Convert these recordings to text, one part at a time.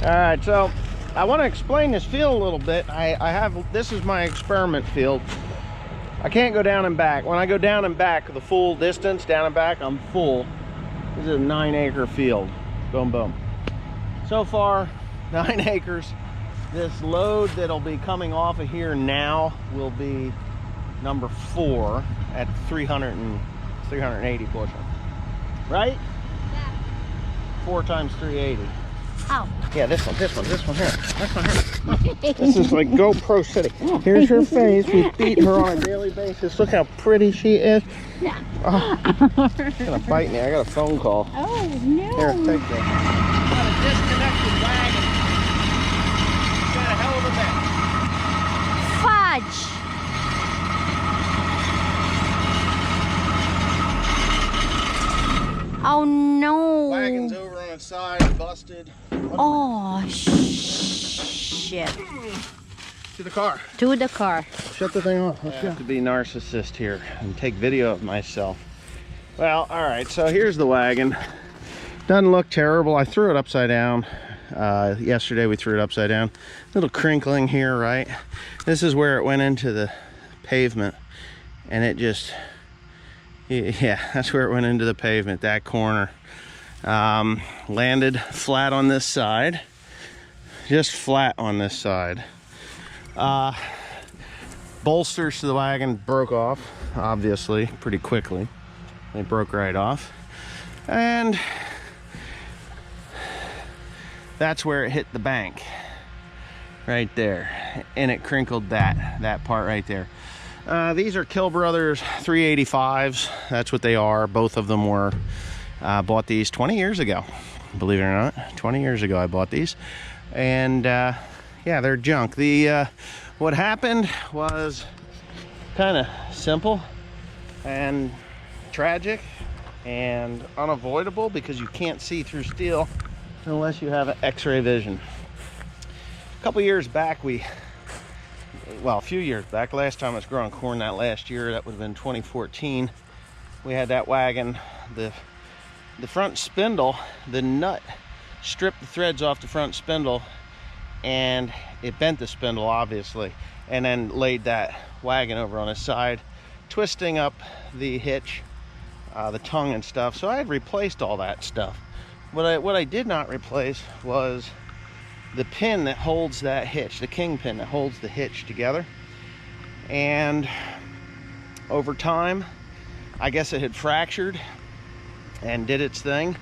All right, so I want to explain this field a little bit. This is my experiment field. I can't go down and back. When I go down and back, the full distance, down and back, I'm full. This is a 9-acre field. Boom, boom. So far, 9 acres. This load that'll be coming off of here now will be number 4 at 380 bushel. Right? Yeah. 4 times 380. How? Yeah, this one here. This one here. This is like GoPro City. Here's her face. We beat her on a daily basis. Look how pretty she is. Yeah. Oh, she's gonna bite me. I got a phone call. Oh, no. Here, take this. Got a disconnected wagon. Got a hell of a mess. Fudge. Oh, no. Wagon's over on its side, busted. Oh, shit. To the car. To the car. Shut the thing off. Let's go. To be narcissist here and take video of myself. Well, all right, so here's the wagon. Doesn't look terrible. I threw it upside down. Yesterday we threw it upside down. Little crinkling here, right? This is where it went into the pavement, and it just, yeah, that's where it went into the pavement, that corner. Landed flat on this side, just flat on this side. Bolsters to the wagon broke off, obviously, pretty quickly. They broke right off, and that's where it hit the bank, right there, and it crinkled that part right there. These are Kill Brothers 385s. That's what they are. Both of them were bought these 20 years ago, believe it or not. 20 years ago I bought these, and yeah, they're junk. What happened was kind of simple and tragic and unavoidable, because you can't see through steel unless you have an X-ray vision. A couple years back, well, a few years back, last time I was growing corn that last year, that would have been 2014, we had that wagon, the front spindle, the nut stripped the threads off the front spindle, and it bent the spindle, obviously, and then laid that wagon over on its side, twisting up the hitch, the tongue and stuff. So I had replaced all that stuff. What I did not replace was the pin that holds that hitch, the kingpin that holds the hitch together. And over time, I guess it had fractured and did its thing,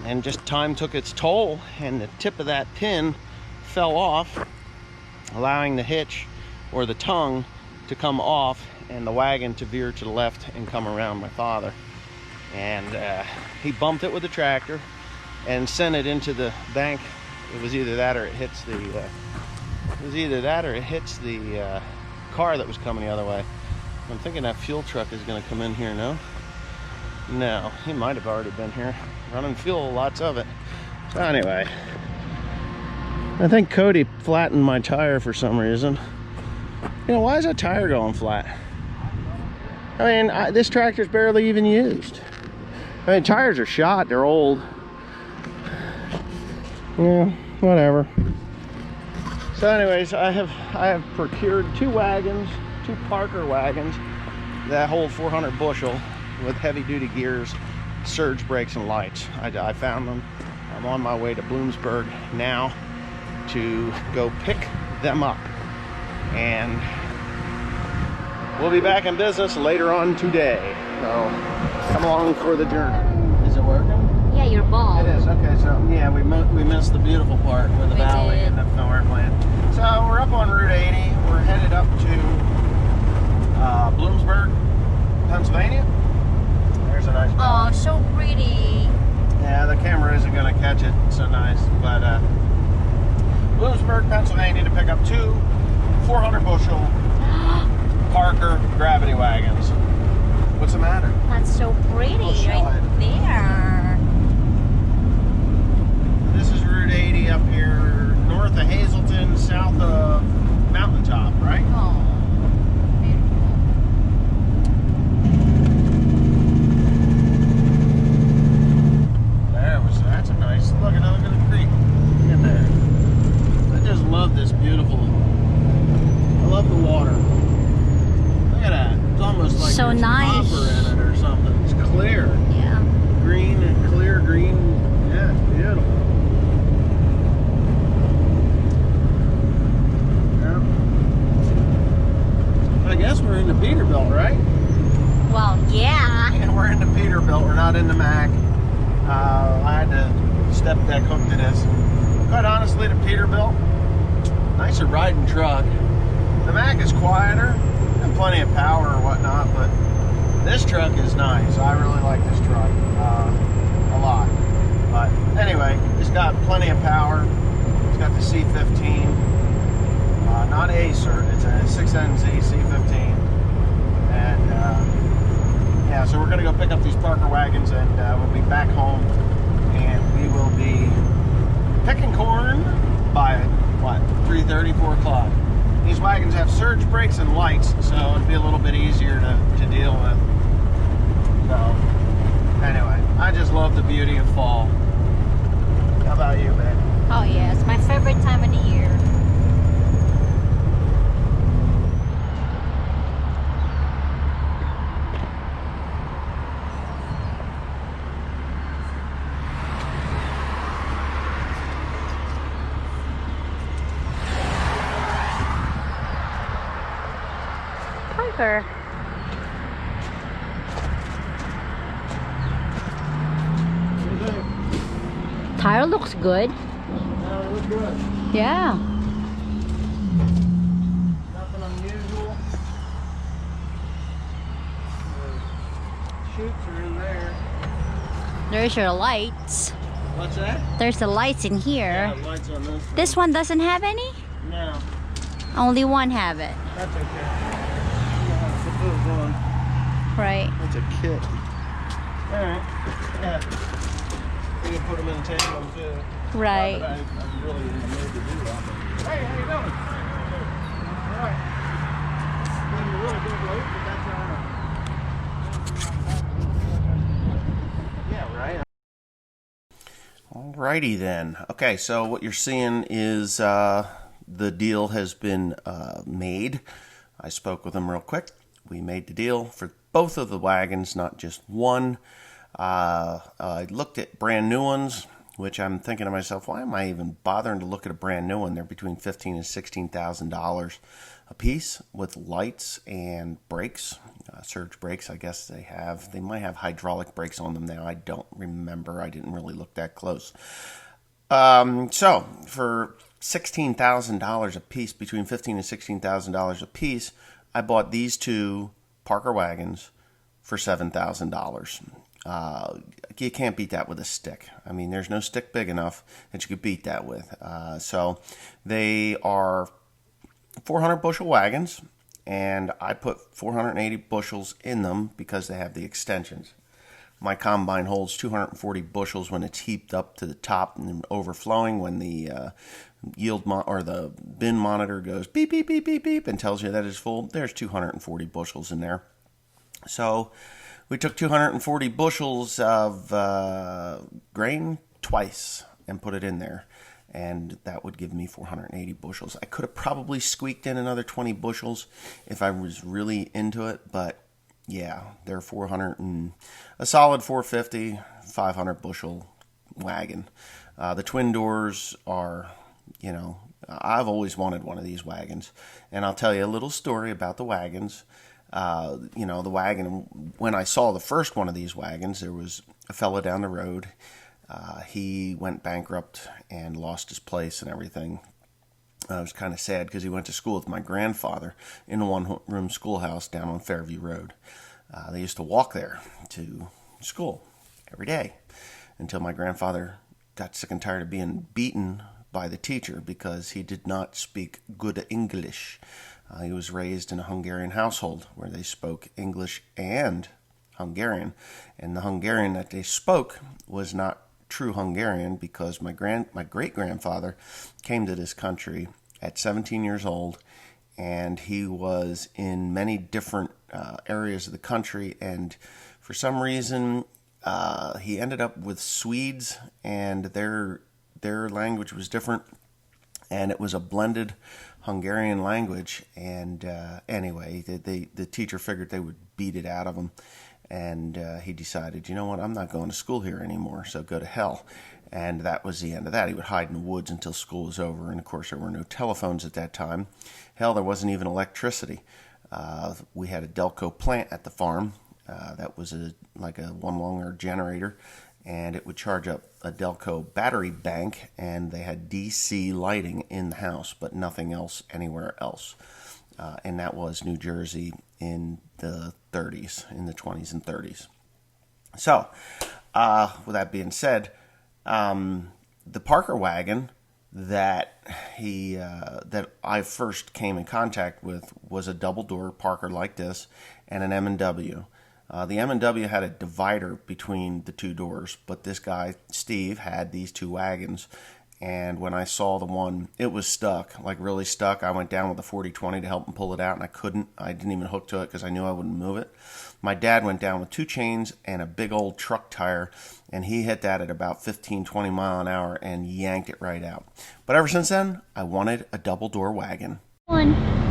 and just time took its toll, and the tip of that pin fell off, allowing the hitch or the tongue to come off and the wagon to veer to the left and come around my father. And he bumped it with the tractor and sent it into the bank. It was either that or it hits the car that was coming the other way. I'm thinking that fuel truck is going to come in here. No, he might have already been here running fuel, lots of it. So anyway, I think Cody flattened my tire for some reason. You know, why is that tire going flat? I mean, this tractor's barely even used. I mean, tires are shot, they're old. Yeah, whatever. So anyways, I have procured 2 wagons, 2 Parker wagons that hold 400 bushel with heavy duty gears, surge brakes and lights. I found them. I'm on my way to Bloomsburg now to go pick them up, and we'll be back in business later on today. So come along for the journey. Is it working? Yeah, your ball. It is. Okay, so yeah, we missed the beautiful part with the valley and the farmland. So we're up on Route 80. We're headed up to Bloomsburg, Pennsylvania. There's a nice valley. Oh, so pretty. Yeah, the camera isn't going to catch it so nice, but Bloomsburg, Pennsylvania, to pick up 2 400 bushel Parker gravity wagons. What's the matter? That's so pretty, right there. This is Route 80 up here, north of Hazleton, south of Mountaintop, right? Oh, beautiful. That's a nice, look at the creek. I had to step deck hook to this. Quite honestly, the Peterbilt, nicer riding truck. The Mac is quieter and plenty of power or whatnot, but this truck is nice. I really like this truck a lot. But anyway, it's got plenty of power. It's got the C15, not A cert. It's a 6NZ C15, and yeah. So we're gonna go pick up these Parker wagons, and we'll be back home, and we will be picking corn by what, 3:30, 4 o'clock. These wagons have surge brakes and lights, so it'd be a little bit easier to deal with. So, anyway, I just love the beauty of fall. How about you, babe? Oh yeah, it's my favorite time of the year. Parker. Tire looks good. Yeah, they look good. Yeah. Nothing unusual. The chutes are in there. There's your lights. What's that? There's the lights in here. Yeah, lights on this. This one doesn't have any? No, Only one have it. that's okay. You know how to put those on. Right. That's a kit. Alright. Yeah. We can put them in tandem too. Right. Not that I'm really in the mood to do that. But hey, how you doing? Alright. Getting a really good load, but that's alright. Yeah, right. Alrighty then. Okay, so what you're seeing is the deal has been made. I spoke with them real quick. We made the deal for both of the wagons, not just one. I looked at brand new ones, which I'm thinking to myself, why am I even bothering to look at a brand new one? They're between $15,000 and $16,000 a piece with lights and brakes, surge brakes. I guess they have. They might have hydraulic brakes on them now. I don't remember. I didn't really look that close. So for $16,000 a piece, between $15,000 and $16,000 a piece, I bought these two Parker wagons for $7,000. You can't beat that with a stick. I mean, there's no stick big enough that you could beat that with. So they are 400 bushel wagons, and I put 480 bushels in them because they have the extensions. My combine holds 240 bushels when it's heaped up to the top and overflowing. When the or the bin monitor goes beep beep beep beep beep and tells you that it's full, there's 240 bushels in there. So we took 240 bushels of grain twice and put it in there, and that would give me 480 bushels. I could have probably squeaked in another 20 bushels if I was really into it, but yeah, they're 400 and a solid 450, 500 bushel wagon. The twin doors are, you know, I've always wanted one of these wagons, and I'll tell you a little story about the wagons. You know, the wagon, when I saw the first one of these wagons, there was a fella down the road. He went bankrupt and lost his place and everything. I was kind of sad because he went to school with my grandfather in a one-room schoolhouse down on Fairview Road. They used to walk there to school every day until my grandfather got sick and tired of being beaten by the teacher because he did not speak good English. He was raised in a Hungarian household where they spoke English and Hungarian, and the Hungarian that they spoke was not true Hungarian because my great-grandfather came to this country at 17 years old, and he was in many different areas of the country, and for some reason he ended up with Swedes, and their language was different, and it was a blended Hungarian language. And anyway, the teacher figured they would beat it out of him, and he decided, you know what, I'm not going to school here anymore, so go to hell. And that was the end of that. He would hide in the woods until school was over, and of course there were no telephones at that time. Hell, there wasn't even electricity. We had a Delco plant at the farm that was like a one-longer generator, and it would charge up a Delco battery bank, and they had DC lighting in the house, but nothing else anywhere else. And that was New Jersey in the 30s, in the 20s and 30s. So, with that being said, the Parker wagon that I first came in contact with was a double door Parker like this and an M&W. The M&W had a divider between the two doors, but this guy Steve had these two wagons, and when I saw the one, it was stuck, like really stuck. I went down with a 40-20 to help him pull it out, and I didn't even hook to it because I knew I wouldn't move it. My dad went down with 2 chains and a big old truck tire, and he hit that at about 15-20 mile an hour and yanked it right out. But ever since then, I wanted a double door wagon. One.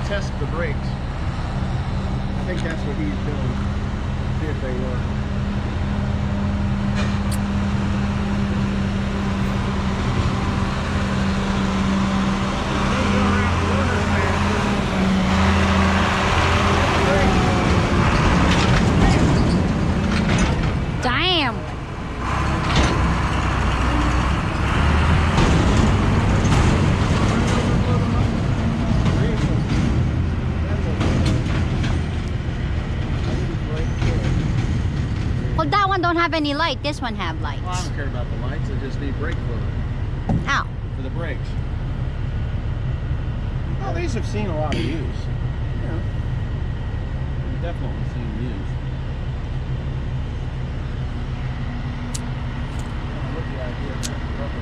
Test the brakes. I think that's what he's doing. See if they work. Damn. Well, that one don't have any light. This one have lights. Well, I don't care about the lights. I just need brake fluid Ow. for the brakes. Oh, these have seen a lot of use. Yeah. Definitely seen use. I love the idea of that rubber.